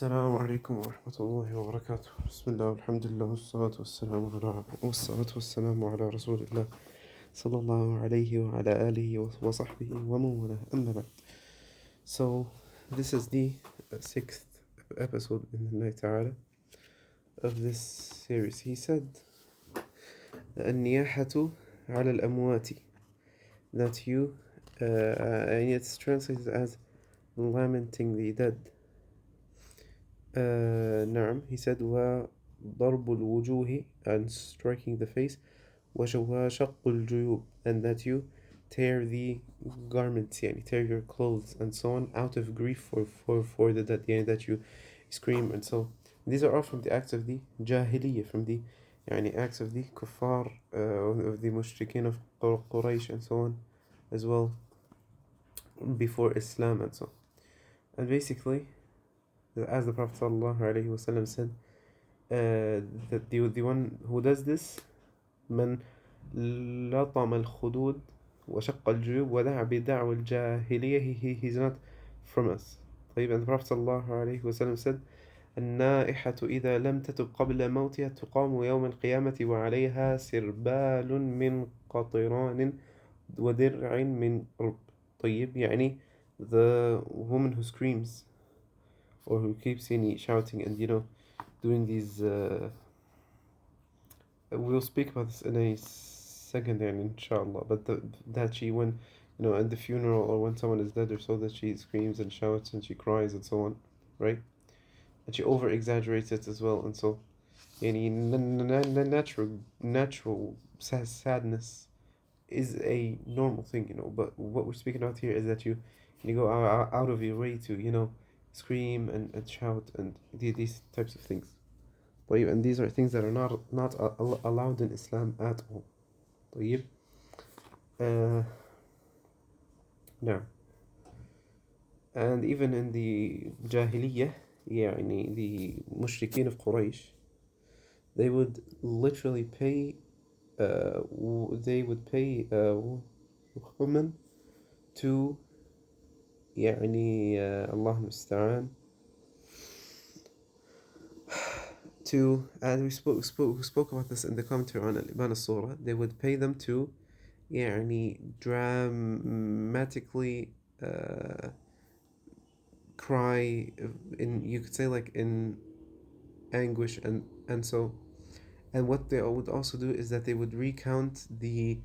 السلام عليكم ورحمة الله وبركاته. بسم الله والحمد لله والصلاة والسلام على رسول الله صلى الله عليه وعلى آله وصحبه ومن والاه. أما بعد. So this is the sixth episode in Allah Ta'ala of this series. He said النياحة على الأموات, that you and it's translated as lamenting the dead. نعم, he said وضرب الوجوه, and striking the face, وشق الجيوب, and that you tear the garments, يعني tear your clothes and so on, out of grief for the dead, يعني that you scream. And so these are all from the acts of the jahiliyyah, from the يعني acts of the kuffar, of the mushrikeen of Quraysh and so on as well, before Islam and so on. And basically, as the Prophet ﷺ said, that the one who does this, من لطم الخدود وشق الجيوب ودعا بدعوى الجاهلية, he's not from us. طيب, and the Prophet ﷺ said, النائحة إذا لم تتب قبل موتها تقام يوم القيامة وعليها سربال من قطران ودرع من رب. طيب, يعني the woman who screams or who keeps shouting and doing these we'll speak about this in a second, inshallah, but that she, when at the funeral or when someone is dead or so, that she screams and shouts and she cries and so on, right? And she over exaggerates it as well. And so natural sadness is a normal thing, but what we're speaking about here is that you go out of your way to scream and shout and these types of things. And these are things that are not allowed in Islam at all. Now, and even in the Jahiliyyah, the mushrikeen of Quraysh, they would literally pay women to Allah Musta'an, and we spoke about this in the commentary on Al-Ibn al-Surah. They would pay them to dramatically cry in, you could say, like in anguish and so. And what they would also do is that they would recount the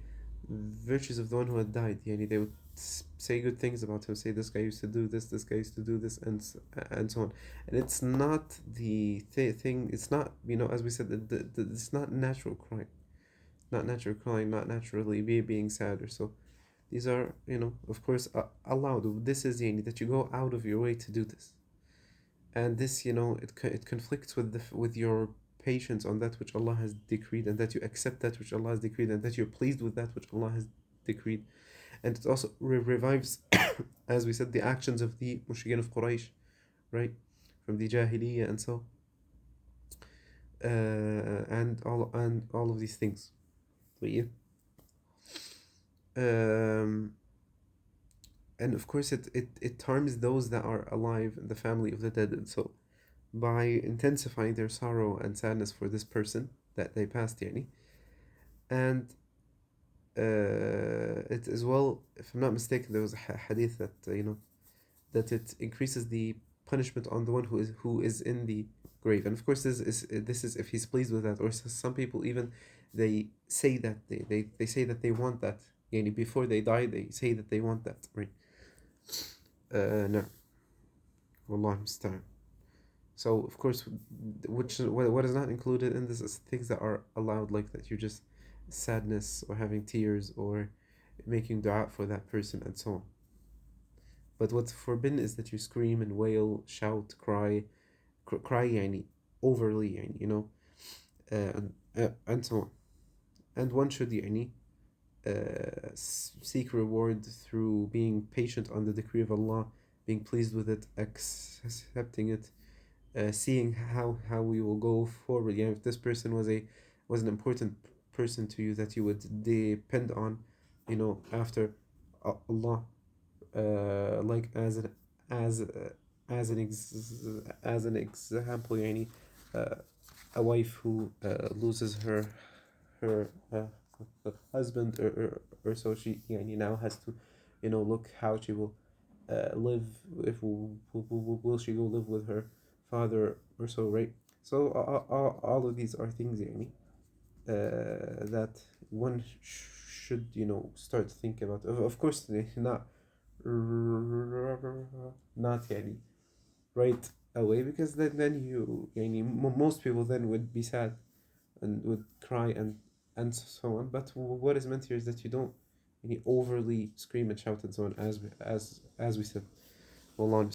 virtues of the one who had died. They would say good things about him, say this guy used to do this guy used to do this, and so on. And it's not the thing, it's not, as we said, it's not natural crying, not naturally being sad or so. These are, of course, allowed. This is that you go out of your way to do this, and this, it conflicts with your patience on that which Allah has decreed, and that you accept that which Allah has decreed, and that you're pleased with that which Allah has decreed. And it also revives, as we said, the actions of the mushrikeen of Quraysh, right, from the Jahiliyyah and so, and all of these things. And of course it harms those that are alive in the family of the dead, and so by intensifying their sorrow and sadness for this person that they passed, and it as well, if I'm not mistaken, there was a hadith that that it increases the punishment on the one who is in the grave. And of course this is if he's pleased with that, or some people even they say that they say that they want that, before they die they say that they want that, right? No, Wallahu musta'an. So of course, what is not included in this is things that are allowed, like that you're just sadness or having tears or making dua for that person and so on. But what's forbidden is that you scream and wail, shout, cry, overly, and so on. And one should seek reward through being patient on the decree of Allah, being pleased with it, accepting it, seeing how we will go forward. If this person was an important person to you that you would depend on, after Allah, like as as as an example يعني uh, a wife who loses her husband or so she يعني now has to look how she will live if will she go live with her father or so, right? So all of these are things يعني that one should start to think about. Of course not not يعني right away, because then you يعني most people then would be sad and would cry and so on. But what is meant here is that you don't overly scream and shout and so on, as we said. Well,